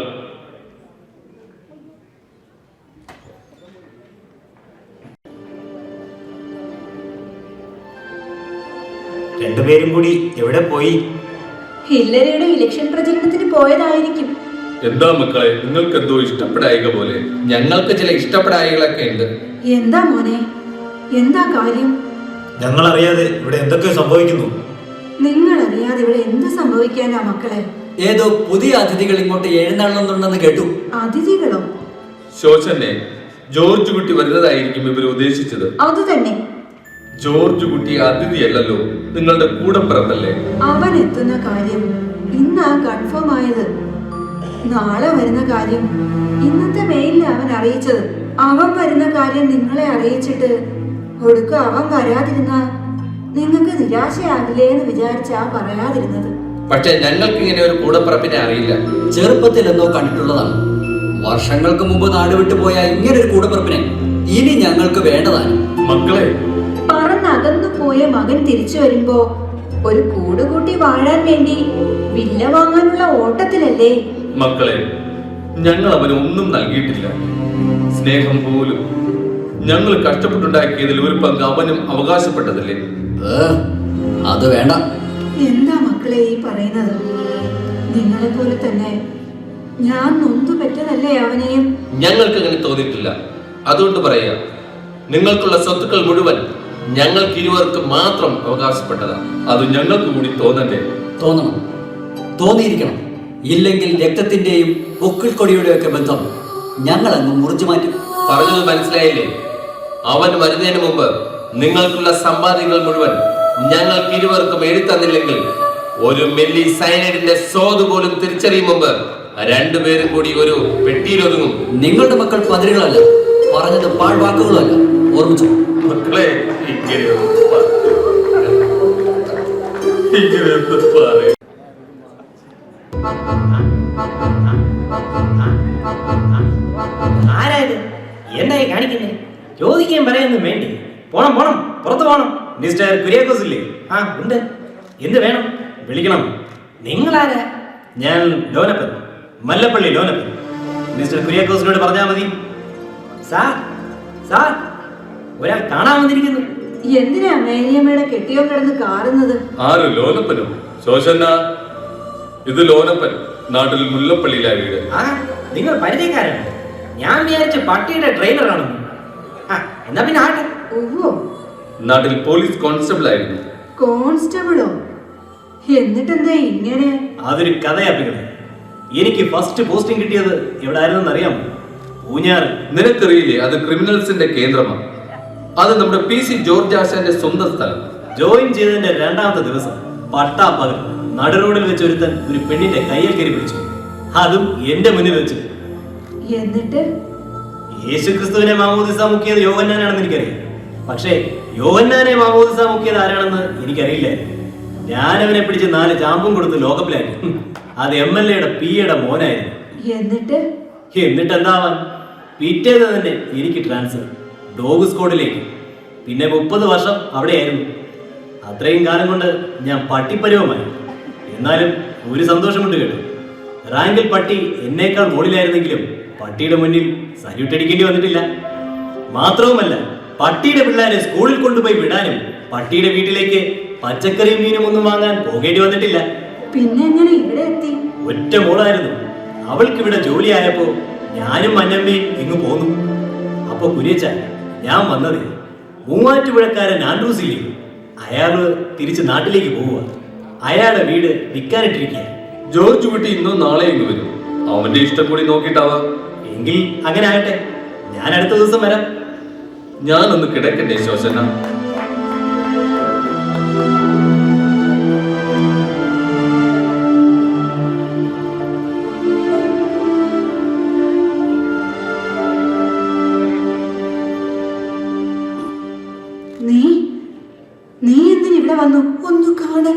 രണ്ടുപേരും കൂടി എവിടെ പോയി? ഹില്ലരിയുടെ ഇലക്ഷൻ പ്രചരണത്തിന് പോയതായിരിക്കും. എന്താ മക്കളെ, നിങ്ങൾക്ക് എന്തോ ഇഷ്ടപ്പെടായിക പോലെ? ഞങ്ങൾക്ക് ചില ഇഷ്ടപ്പെടായികളൊക്കെ ഉണ്ട്. എന്താ മോനെ, എന്താ കാര്യം? ഞങ്ങൾ അറിയാതെ ഇവിടെ എന്തൊക്കെ സംഭവിക്കുന്നു? നിങ്ങൾ അറിയാതെ ഇവിടെ എന്ത് സംഭവിക്കാനാ മക്കളെ? ഏതോ പുതിയ അതിഥികൾ ഇങ്ങോട്ട് എഴുന്നള്ളുന്നുണ്ടെന്ന് കേട്ടു. അതിഥികളോ? ശോശനെ ജോർജ് കുട്ടി വരുന്നതായിരിക്കും ഇവർ ഉദ്ദേശിച്ചത്. അത് തന്നെ. ജോർജ് കുട്ടി അതിഥിയല്ലല്ലോ, നിങ്ങളുടെ കൂടെ പിറന്നല്ലേ. അവൻ എത്തുന്ന കാര്യം ഇന്നാ കൺഫേം ആയത്. നാളെ വരുന്ന കാര്യം ഇന്നത്തെ മെയിലിൽ അവൻ അറിയിച്ചത്. അവൻ വരുന്ന കാര്യം നിങ്ങളെ അറിയിച്ചിട്ട് ഒടുക്കം അവൻ വരാതിരുന്ന നിങ്ങൾക്ക് നിരാശയാകില്ലേ എന്ന് വിചാരിച്ചാ പറയാതിരുന്നത്. പക്ഷെ ഞങ്ങൾക്ക് ഇങ്ങനെ ഒരു കൂടപ്പിറപ്പിനെ അറിയില്ല. ചെറുപ്പത്തിൽ എന്തോ കണ്ടിട്ടുള്ളതാണ്. വർഷങ്ങൾക്ക് മുമ്പ് നാട് വിട്ടുപോയ ഇങ്ങനൊരു കൂടപ്പിറപ്പിനെ ഇനി ഞങ്ങൾക്ക് വേണ്ടതാണ്. മക്കളെ, പറന്നകന്നു പോയ മകൻ തിരിച്ചു വരുമ്പോ ഒരു കൂടുകൂട്ടി വാഴാൻ വേണ്ടി വില്ല വാങ്ങാനുള്ള ഓട്ടത്തിലല്ലേ? മക്കളെ, ഞങ്ങൾ അവന് ഒന്നും നൽകിയിട്ടില്ല. സ്നേഹം പോലും. ഞങ്ങൾ കഷ്ടപ്പെട്ടുണ്ടാക്കിയതിൽ ഒരു പങ്ക് അവനും അവകാശപ്പെട്ടതല്ലേ. അത് വേണ്ട. എന്താ മക്കളെ ഈ പറയുന്നത്? നിങ്ങളെ പോലെ തന്നെ ഞാൻ നൊന്തു പറ്റതല്ലേ അവനെയും? ഞങ്ങൾക്ക് അങ്ങനെ തോന്നിയിട്ടില്ല. അതുകൊണ്ട് പറയാ, നിങ്ങൾക്കുള്ള സ്വത്തുക്കൾ മുഴുവൻ ഞങ്ങൾക്ക് ഇരുവർക്കും മാത്രം അവകാശപ്പെട്ടതാണ്. അത് ഞങ്ങൾക്ക് കൂടി തോന്നണ്ടേ? തോന്നണം, തോന്നിയിരിക്കണം. ഇല്ലെങ്കിൽ രക്തത്തിന്റെയും പൊക്കിൾ കൊടിയുടെയും ഒക്കെ ബന്ധം ഞങ്ങൾ അങ്ങ് മുറിച്ചു മാറ്റും. പറഞ്ഞത് മനസ്സിലായില്ലേ? അവൻ വരുന്നതിന് മുമ്പ് നിങ്ങൾക്കുള്ള സമ്പാദ്യങ്ങൾ മുഴുവൻ ഞങ്ങൾക്ക് ഇരുവർക്കും എഴുത്തന്നില്ലെങ്കിൽ ഒരു മില്ലി സയനൈഡിന്റെ സ്വാദ് പോലും തിരിച്ചറിയും മുമ്പ് രണ്ടുപേരും കൂടി ഒരു പെട്ടിയിലൊതുങ്ങും. നിങ്ങളുടെ മക്കൾ പതിരുകളല്ല, പറഞ്ഞത് പാഴ്വാക്കുകളല്ല. ഓർമ്മിച്ചു മക്കളെ, ആരായത്? എന്തായി കാണിക്കുന്നേ? ചോദിക്കാൻ പറയാനൊന്നും വേണ്ടി. പോണം പോണം, പുറത്തു പോണം. മിസ്റ്റർ കുര്യാക്കോസ് ഇല്ലേ? ആ ഉണ്ട്. എന്ത് വേണം? വിളിക്കണം. നിങ്ങളാരാ? ഞാൻ ലോനപ്പൻ, മല്ലപ്പള്ളി ലോനപ്പൻ. മിസ്റ്റർ കുര്യാക്കോസിനോട് പറഞ്ഞാൽ മതി. സാർ, സാർ, ഒരാൾ കാണാൻ വന്നിരിക്കുന്നു. എന്തിനാ മേരിയമ്മയുടെ കെട്ടിയോ കിടന്ന് കാറുന്നത്? ആര്? ലോനപ്പനോ? ശോശന്ന, ഇത് ലോനപ്പൻ, നാട്ടിൽ മുല്ലപ്പള്ളിയിലാ വീട്. ആ, നിങ്ങൾ പരിചയക്കാരാണ്. ഞാൻ വിചാരിച്ച പട്ടിയുടെ ട്രെയിലറാണെന്ന്. ആ, എന്നാ പിന്നെ ആട്ടെ. ഓഹോ, നാട്ടിൽ പോലീസ് കോൺസ്റ്റബിൾ ആയിരുന്നു. കോൺസ്റ്റബിളോ? എന്നിട്ടെന്താ ഇങ്ങനെ? അതൊരു കഥയാപ്പിക്കണം. എനിക്ക് ഫസ്റ്റ് പോസ്റ്റിംഗ് കിട്ടിയത് എവിടെ ആയിരുന്നെന്ന് അറിയാമോ? ഊഞ്ഞാറ്. നിനക്കറിയില്ലേ, അത് ക്രിമിനൽസിന്റെ കേന്ദ്രമാണ്. അത് നമ്മുടെ PC ജോർജ് ആശാന്റെ സ്വന്തം സ്ഥലം. ജോയിൻ ചെയ്തതിന്റെ രണ്ടാമത്തെ ദിവസം പട്ടാപ്പകൽ നടുറോഡിൽ വെച്ച് ഒരുത്തൻ ഒരു പെണ്ണിന്റെ കയ്യിൽ കയറി പിടിച്ചു. അതും എന്റെ മുന്നിൽ വെച്ച്. എന്നിട്ട് യേശുക്രിസ്തുവിനെ മാമോദിസ മുക്കിയത് യോഹന്നാനാണെന്ന് എനിക്കറിയാം. പക്ഷേ യോഹന്നാനെ മാമോദിസ മുക്കിയത് ആരാണെന്ന് എനിക്കറിയില്ല. ഞാൻ അവനെ പിടിച്ച് 4 ചാമ്പും കൊടുത്ത് ലോകപ്പിലാക്കി. അത് MLA യുടെ PA യുടെ മോനായിരുന്നു. എന്നിട്ട് എന്നിട്ട് എന്താവാൻ? പിറ്റേന്ന് തന്നെ എനിക്ക് ട്രാൻസ്ഫർ ഡോഗ് സ്ക്വാഡിലേക്ക്. പിന്നെ 30 വർഷം അവിടെയായിരുന്നു. അത്രയും കാലം കൊണ്ട് ഞാൻ പട്ടിപ്പരുവമായി. എന്നാലും ഒരു സന്തോഷമുണ്ട് കേട്ടോ. റാങ്കിൽ പട്ടി എന്നേക്കാൾ മുകളിലായിരുന്നെങ്കിലും പട്ടിയുടെ മുന്നിൽ സല്യൂട്ട് അടിക്കേണ്ടി വന്നിട്ടില്ല. മാത്രവുമല്ല, പട്ടിയുടെ പിള്ളേരെ സ്കൂളിൽ കൊണ്ടുപോയി വിടാനും പട്ടിയുടെ വീട്ടിലേക്ക് പച്ചക്കറിയും മീനും ഒന്നും വാങ്ങാൻ പോകേണ്ടി വന്നിട്ടില്ല. പിന്നെ എങ്ങനെ ഇവിടെ എത്തി? ഒറ്റ മോളായിരുന്നു. അവൾക്ക് ഇവിടെ ജോലിയായപ്പോ ഞാനും മഞ്ഞമ്മയും ഇങ്ങ് പോന്നു. അപ്പൊ കുര്യച്ച, ഞാൻ വന്നത് മൂവാറ്റുപുഴക്കാരൻ ആൻഡ്രൂസില്ലേ, അയാള് തിരിച്ച് നാട്ടിലേക്ക് പോവുക. അയാളുടെ വീട് വിൽക്കാനിട്ടിരിക്കുക. ജോർജ് കുട്ടി ഇന്നോ നാളെ ഇങ്ങ് വരും. അവന്റെ ഇഷ്ടം കൂടി നോക്കിയിട്ടാവാം. എങ്കിൽ അങ്ങനെ ആകട്ടെ, ഞാൻ അടുത്ത ദിവസം വരാം. ഞാനൊന്ന് കിടക്കണ്ടേ ശോശന? നീ എന്തിന് ഇവിടെ വന്നു? ഒന്ന് കാണാൻ.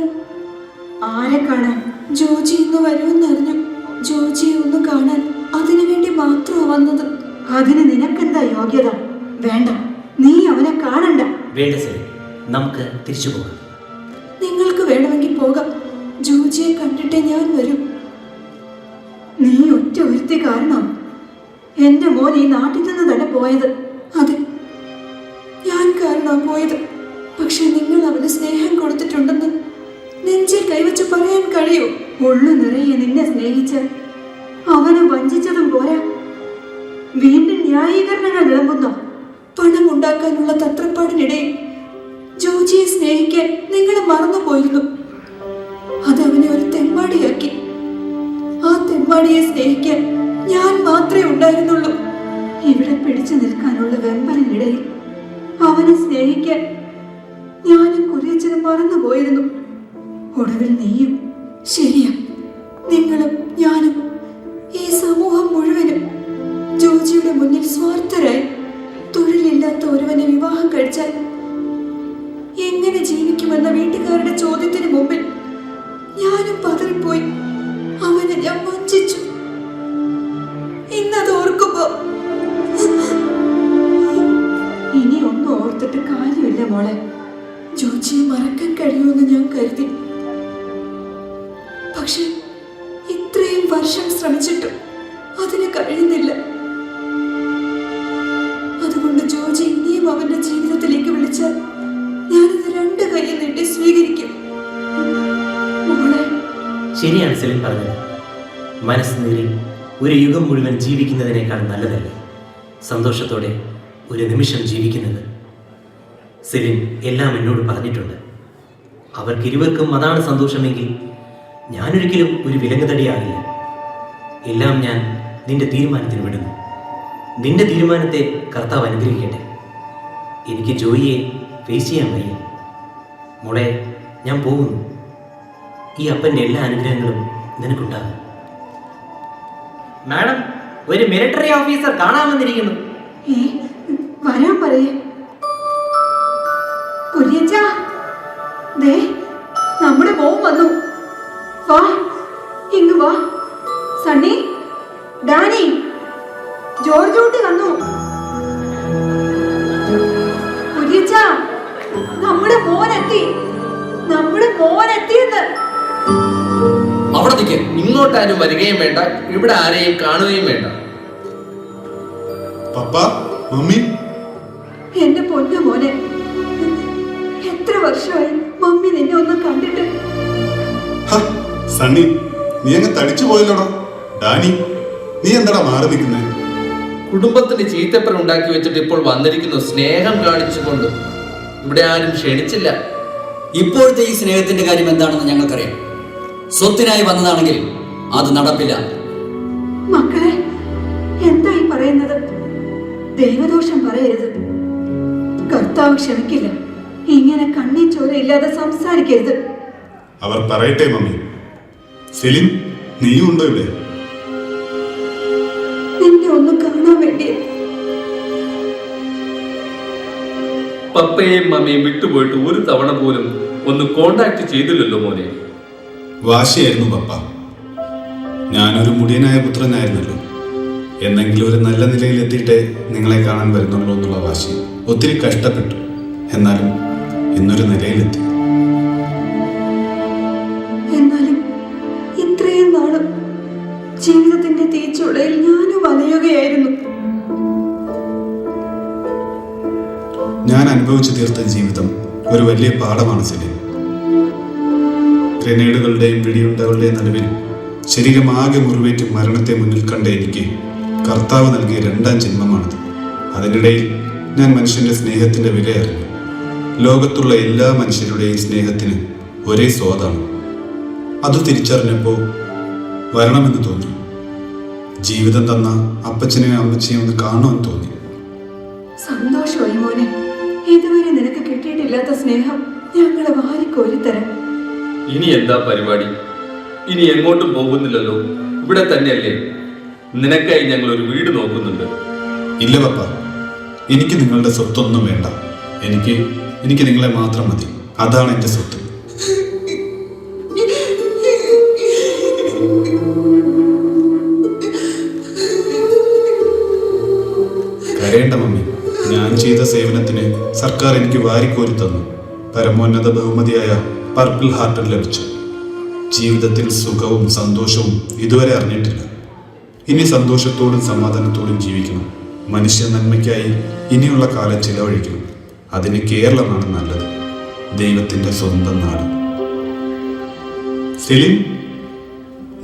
ആരെ കാണാൻ? ജോജി ഇന്ന് വരുമെന്നറിഞ്ഞു. ജോജിയെ ഒന്ന് കാണാൻ, അതിനു വേണ്ടി മാത്രമാ വന്നത്. അതിന് നിനക്കെന്താ യോഗ്യത? വേണ്ട, നീ അവനെ കാണണ്ട. വേണ്ട സർ, നമുക്ക് തിരിച്ചു പോകാം. നിങ്ങൾക്ക് വേണമെങ്കിൽ പോകാം. ജോജിയെ കണ്ടിട്ടേ ഞാൻ വരും. നീ ഒറ്റ ഒരുത്തി കാരണം എന്റെ മോൻ ഈ നാട്ടിൽ നിന്ന് തന്നെ പോയത്. അതെ, ഞാൻ കാരണം പോയത്. പക്ഷെ നിങ്ങൾ അവന് സ്നേഹം കൊടുത്തിട്ടുണ്ടെന്ന് നെഞ്ചിൽ കൈവച്ച് പറയാൻ കഴിയൂ? ഉള്ളു നിറയെ നിന്നെ സ്നേഹിച്ച് അവനെ വഞ്ചിച്ചതും പോരാ, വീണ്ടും ന്യായീകരണങ്ങൾ വിളമ്പുന്നു. പണം ഉണ്ടാക്കാനുള്ള തത്രപ്പാടിനിടയിൽ ജോജിയെ സ്നേഹിക്കാൻ നിങ്ങൾ മറന്നുപോയിരുന്നു. അതവനെ ഒരു തെമ്മാടിയാക്കി. ആ തെമ്മാടിയെ സ്നേഹിക്കാൻ ഞാൻ മാത്രമേ ഉണ്ടായിരുന്നുള്ളൂ. ഇവിടെ പിടിച്ചു നിൽക്കാനുള്ള വെമ്പലിനിടയിൽ അവനെ സ്നേഹിക്കാൻ ഞാനും കുര്യച്ചനും മറന്നുപോയിരുന്നു. ഒടുവിൽ നീയും. ശരിയാ, നിങ്ങളും ഞാനും, ഈ സമൂഹം മുഴുവനും ജോജിയുടെ മുന്നിൽ സ്വാർത്ഥരായി. തൊഴിലില്ലാത്ത ഒരുവനെ വിവാഹം കഴിച്ചാൽ എങ്ങനെ ജീവിക്കുമെന്ന വീട്ടുകാരുടെ ചോദ്യത്തിന് മുമ്പിൽ ഞാനും പതറിപ്പോയി. അവനെ ഞാൻ വഞ്ചിച്ചു. ഇന്നത് ഓർക്കുമ്പോ ഇനി ഒന്നും ഓർത്തിട്ട് കാര്യമില്ല മോളെ. ജോജിയെ മറക്കാൻ കഴിയുമെന്ന് ഞാൻ കരുതി. പക്ഷെ ഇത്രയും വർഷം ശ്രമിച്ചിട്ടും അതിന് കഴിയുന്നില്ല. അതുകൊണ്ട് ജോജി ഇനിയും അവന്റെ ജീവിതത്തിലേക്ക് വിളിച്ചാൽ ഞാനത് 2 കൈയിൽ നീട്ടി സ്വീകരിക്കും. മോളെ, ശരിയാണ് സെലിൻ പറഞ്ഞത്. മനസ്സ് നീറി ഒരു യുഗം മുഴുവൻ ജീവിക്കുന്നതിനേക്കാൾ നല്ലതല്ലേ സന്തോഷത്തോടെ ഒരു നിമിഷം ജീവിക്കുന്നത്? സെലിൻ എല്ലാം എന്നോട് പറഞ്ഞിട്ടുണ്ട്. അവർക്കിരുവർക്കും അതാണ് സന്തോഷമെങ്കിൽ ഞാനൊരിക്കലും ഒരു വിലങ്ങുതടിയാകില്ല. എല്ലാം ഞാൻ നിന്റെ തീരുമാനത്തിന് വിടുന്നു. നിന്റെ തീരുമാനത്തെ കർത്താവ് അനുഗ്രഹിക്കട്ടെ. എനിക്ക് ജോയിയെ ഫേസ് ചെയ്യാൻ വയ്യ. മോളെ, ഞാൻ പോകുന്നു. ഈ അപ്പൻ്റെ എല്ലാ അനുഗ്രഹങ്ങളും നിനക്കുണ്ടാകും. മാഡം, ഒരു മിലിറ്ററി ഓഫീസർ കാണാൻ വന്നിരിക്കുന്നു. വരാൻ പറയേ. കുര്യച്ചാ, ദേ നമ്മുടെ മോൻ വന്നു. വാ, ഇങ്ങ് വാ. സണ്ണി, ഡാനി, ജോർജ് കുട്ടി വന്നു. കുര്യച്ചാ, നമ്മുടെ മോനെത്തി. നമ്മുടെ മോനെത്തിയെന്ന്. അവിടെ നിൽക്ക്. ഇങ്ങോട്ടാരും വരികയും വേണ്ട, ഇവിടെ ആരെയും കാണുകയും വേണ്ട. പപ്പ, മമ്മി. എന്റെ പൊന്നു മോനെ, എത്ര വർഷമായി മമ്മി നിന്നെ ഒന്ന് കണ്ടിട്ട്. സണ്ണി, നീ അങ്ങ് തടിച്ചു പോയല്ലോടാ. ഡാനി, നീ എന്താടാ മാറി നിൽക്കുന്നേ? കുടുംബത്തിന് ചീത്തപ്പൻ ഉണ്ടാക്കി വെച്ചിട്ട് ഇപ്പോൾ വന്നിരിക്കുന്നു സ്നേഹം കാണിച്ചുകൊണ്ട്. ഇവിടെ ആരും ക്ഷണിച്ചില്ല. ഇപ്പോഴത്തെ ഈ സ്നേഹത്തിന്റെ കാര്യം എന്താണെന്ന് ഞങ്ങൾക്കറിയാം. സ്വത്തിനായി വന്നതാണെങ്കിൽ അത് നടപ്പില്ല. മക്കളെ, എന്തായി പറയുന്നത്? ദൈവദോഷം പറയരുത്. കർത്താവ് ക്ഷമിക്കില്ല. ഇങ്ങനെ കണ്ണീ ചോരയില്ലാതെ സംസാരിക്കരുത്. അവർ പറയട്ടെ മമ്മി. സെലിൻ, നീയും ഉണ്ടോ ഇവിടെ? നിന്നെ ഒന്ന് കാണാൻ വേണ്ടി. പപ്പയും മമ്മിയും വിട്ടുപോയിട്ട് ഒരു തവണ പോലും ഒന്ന് കോണ്ടാക്ട് ചെയ്തില്ലല്ലോ മോനെ. വാശിയായിരുന്നു പപ്പ. ഞാനൊരു മുടിയനായ പുത്രനായിരുന്നല്ലോ. എന്നെങ്കിലും ഒരു നല്ല നിലയിൽ എത്തിയിട്ടേ നിങ്ങളെ കാണാൻ വരുന്നുള്ളൂ എന്നുള്ള വാശി. ഒത്തിരി കഷ്ടപ്പെട്ടു, എന്നാലും ഇന്നൊരു നിലയിലെത്തി. എന്നാലും ഇത്രയും നാളും ജീവിതത്തിന്റെ തീച്ചുളയിൽ ഞാനും വലയുകയായിരുന്നു. ഞാൻ അനുഭവിച്ചു തീർത്ത ജീവിതം ഒരു വലിയ പാഠമാണ് സെലിൻ. ഗ്രനേഡുകളുടെയും വെടിയുണ്ടകളുടെയും നടുവിൽ ശരീരമാകെ മുറിവേറ്റ് മരണത്തെ മുന്നിൽ കണ്ട എനിക്ക് കർത്താവ് നൽകിയ 2ാം ജന്മമാണിത്. അതിനിടയിൽ ഞാൻ മനുഷ്യന്റെ സ്നേഹത്തിന്റെ വില അറിഞ്ഞു. ലോകത്തുള്ള എല്ലാ മനുഷ്യരുടെയും സ്നേഹത്തിന് ഒരേ സ്വാദാണ്. അത് തിരിച്ചറിഞ്ഞപ്പോൾ വരണമെന്ന് തോന്നി. ജീവിതം തന്ന അപ്പച്ചനെയും അമ്മച്ചനെയും ഒന്ന് കാണുമെന്ന് തോന്നി. സന്തോഷമായി മോനെ, ഇതുവരെ നിനക്ക് കിട്ടിയിട്ടില്ലാത്ത സ്നേഹം ഞങ്ങളെ വാരിക്കോരിത്തരാം. ഇനി എന്താ പരിപാടി? ഇനി എങ്ങോട്ടും പോകുന്നില്ലല്ലോ, ഇവിടെ തന്നെയല്ലേ? നിനക്കായി ഞങ്ങൾ ഒരു വീട് നോക്കുന്നുണ്ട്. ഇല്ല പപ്പ, എനിക്ക് നിങ്ങളുടെ സ്വത്തൊന്നും വേണ്ട. എനിക്ക് നിങ്ങളെ മാത്രം മതി. അതാണ് എൻ്റെ സ്വത്ത്. കരയേണ്ട മമ്മി. ഞാൻ ചെയ്ത സേവനത്തിന് സർക്കാർ എനിക്ക് വാരിക്കോരി തന്നു. പരമോന്നത ബഹുമതിയായ പർപ്പിൾ ഹാർട്ട് ലഭിച്ചു. ജീവിതത്തിൽ സുഖവും സന്തോഷവും ഇതുവരെ അറിഞ്ഞിട്ടില്ല. ഇനി സന്തോഷത്തോടും സമാധാനത്തോടും ജീവിക്കണം. മനുഷ്യ നന്മയ്ക്കായി ഇനിയുള്ള കാലം ചിലവഴിക്കണം. അതിന് കേരളമാണ് നല്ലത്, ദൈവത്തിൻ്റെ സ്വന്തം നാട്. സെലിം,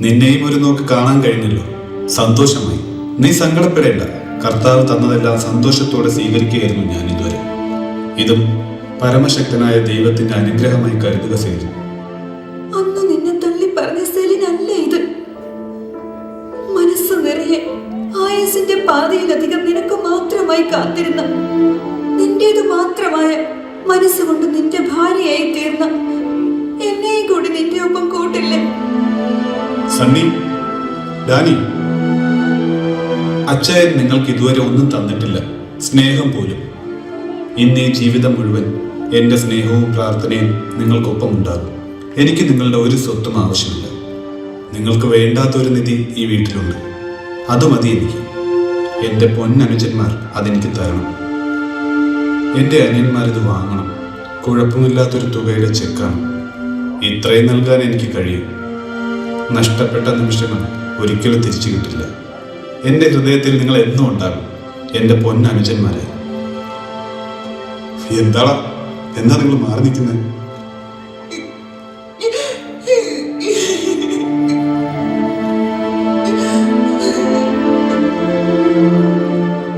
നിന്നെയും ഒരു നോക്ക് കാണാൻ കഴിഞ്ഞല്ലോ. സന്തോഷമായി. നീ സങ്കടപ്പെടേണ്ട. കർത്താവ് തന്നതെല്ലാം സന്തോഷത്തോടെ സ്വീകരിക്കുകയായിരുന്നു ഞാൻ ഇതുവരെ. ഇതും പരമശക്തനായ ദൈവത്തിന്റെ അനുഗ്രഹമായി കരുതുക സെലിൻ. അന്ന് നിന്നെ തള്ളി പറഞ്ഞ സെലിനല്ല ഇത്. മനസ്സ് നിറയെ ആയുസിന്റെ പാതയിലധികം നിനക്ക് മാത്രമായി കാത്തിരുന്ന, നിന്റേത് മാത്രമായ മനസ്സുകൊണ്ട് നിന്റെ ഭാര്യയായി തീർന്ന എന്നെയും കൂടി നിന്റെ ഒപ്പം കൂട്ടില്ലേ? സണ്ണി, ഡാനി, അച്ചായൻ നിങ്ങൾക്ക് ഇതുവരെ ഒന്നും തന്നിട്ടില്ല, സ്നേഹം പോലും. ഇന്ന് ഈ ജീവിതം മുഴുവൻ എൻ്റെ സ്നേഹവും പ്രാർത്ഥനയും നിങ്ങൾക്കൊപ്പം ഉണ്ടാകും. എനിക്ക് നിങ്ങളുടെ ഒരു സ്വത്തും ആവശ്യമില്ല. നിങ്ങൾക്ക് വേണ്ടാത്തൊരു നിധി ഈ വീട്ടിലുണ്ട്. അത് മതി എനിക്ക്. എൻ്റെ പൊന്നനുജന്മാർ അതെനിക്ക് തരണം. എൻ്റെ അനിയന്മാരിത് വാങ്ങണം. കുഴപ്പമില്ലാത്തൊരു തുകയുടെ ചെക്കാണ്. ഇത്രയും നൽകാൻ എനിക്ക് കഴിയും. നഷ്ടപ്പെട്ട നിമിഷങ്ങൾ ഒരിക്കലും തിരിച്ചു കിട്ടില്ല. എൻ്റെ ഹൃദയത്തിൽ നിങ്ങൾ എന്നും ഉണ്ടാകും, എൻ്റെ പൊന്നനുജന്മാരെ. എന്താ നിങ്ങൾ മാറി നിൽക്കുന്നത്?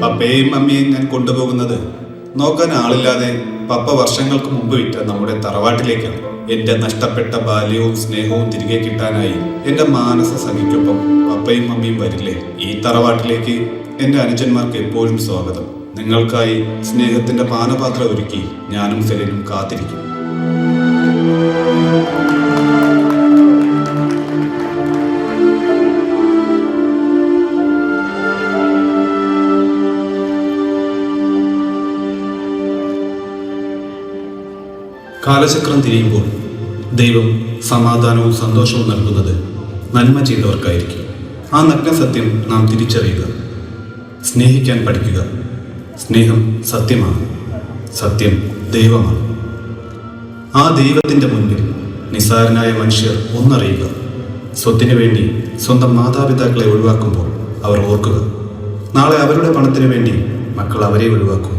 പപ്പയെയും മമ്മിയെയും ഞാൻ കൊണ്ടുപോകുന്നത് നോക്കാൻ ആളില്ലാതെ പപ്പ വർഷങ്ങൾക്ക് മുമ്പ് വിറ്റ നമ്മുടെ തറവാട്ടിലേക്കാണ്. എന്റെ നഷ്ടപ്പെട്ട ബാല്യവും സ്നേഹവും തിരികെ കിട്ടാനായി എന്റെ മാനസ സഖിക്കൊപ്പം പപ്പയും മമ്മിയും വരില്ലേ? ഈ തറവാട്ടിലേക്ക് എന്റെ അനുജന്മാർക്ക് എപ്പോഴും സ്വാഗതം. നിങ്ങൾക്കായി സ്നേഹത്തിന്റെ പാനപാത്രം ഒരുക്കി ഞാനും സെലിനും കാത്തിരിക്കും. കാലചക്രം തിരിയുമ്പോൾ ദൈവം സമാധാനവും സന്തോഷവും നൽകുന്നത് നന്മ ചെയ്തവർക്കായിരിക്കും. ആ നഗ്ന സത്യം നാം തിരിച്ചറിയുക. സ്നേഹിക്കാൻ പഠിക്കുക. സ്നേഹം സത്യമാണ്, സത്യം ദൈവമാണ്. ആ ദൈവത്തിൻ്റെ മുന്നിൽ നിസ്സാരനായ മനുഷ്യർ ഒന്നറിയുക. സ്വത്തിനു വേണ്ടി സ്വന്തം മാതാപിതാക്കളെ ഒഴിവാക്കുമ്പോൾ അവർ ഓർക്കുക, നാളെ അവരുടെ പണത്തിനു വേണ്ടി മക്കൾ അവരെ ഒഴിവാക്കും.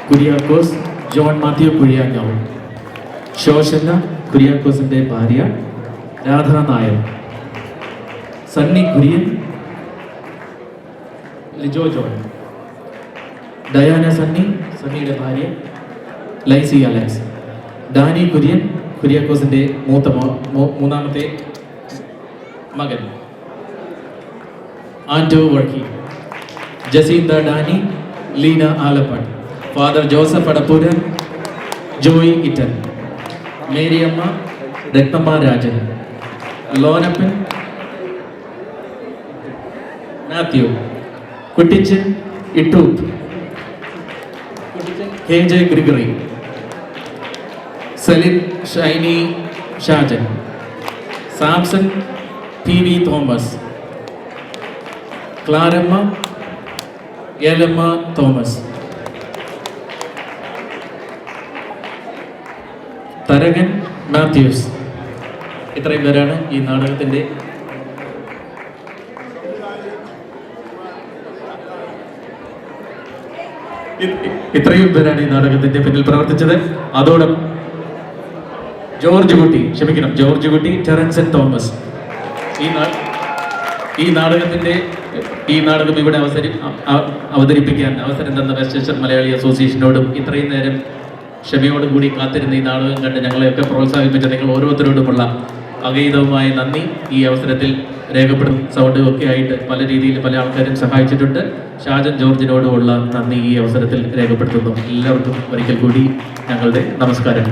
കുര്യാക്കോസ് ജോൺ മാത്യു കുര്യാക്കാവ്, ശോശന കുര്യാക്കോസിൻ്റെ ഭാര്യ രാധാ നായർ, സണ്ണി കുര്യൻ, ലിജോ ജോൺ, ഡയാന സണ്ണി, സണ്ണിയുടെ ഭാര്യ ലൈസി അലക്സ്, ഡാനി കുര്യൻ കുര്യാക്കോസിൻ്റെ മൂന്നാമത്തെ മകൻ, Anto Varkey, Jacintha Dani, Leena Alappat, father Joseph Adappooran, Joy Ittan, Mariyamma, Ratnamma Rajan, Lonappan Mathew, Kuttichan Ittoop, K J Gregory, Salin Shiny Shajan, Samson P V Thomas, Claramma Elamma Thomas, Tharakan Mathews. ഇത്രയും പേരാണ് ഈ നാടകത്തിൻ്റെ പിന്നിൽ പ്രവർത്തിച്ചത്. അതോടൊപ്പം ജോർജ് കുട്ടി, ടെറൻസൻ തോമസ്. ഈ നാടകം ഇവിടെ അവതരിപ്പിക്കാൻ അവസരം തന്ന വെസ്റ്റേഴ്സ് മലയാളി അസോസിയേഷനോടും ഇത്രയും നേരം ക്ഷമയോടുകൂടി കാത്തിരുന്ന ഈ നാടകം കണ്ട് ഞങ്ങളെയൊക്കെ പ്രോത്സാഹിപ്പിച്ച നിങ്ങൾ ഓരോരുത്തരോടുമുള്ള അഗൈതവുമായ നന്ദി ഈ അവസരത്തിൽ രേഖപ്പെടുത്തും. സൗണ്ട് ഒക്കെ ആയിട്ട് പല രീതിയിൽ പല ആൾക്കാരും സഹായിച്ചിട്ടുണ്ട്. ഷാജൻ ജോർജിനോടുമുള്ള നന്ദി ഈ അവസരത്തിൽ രേഖപ്പെടുത്തുന്നു. എല്ലാവർക്കും ഒരിക്കൽ കൂടി ഞങ്ങളുടെ നമസ്കാരം.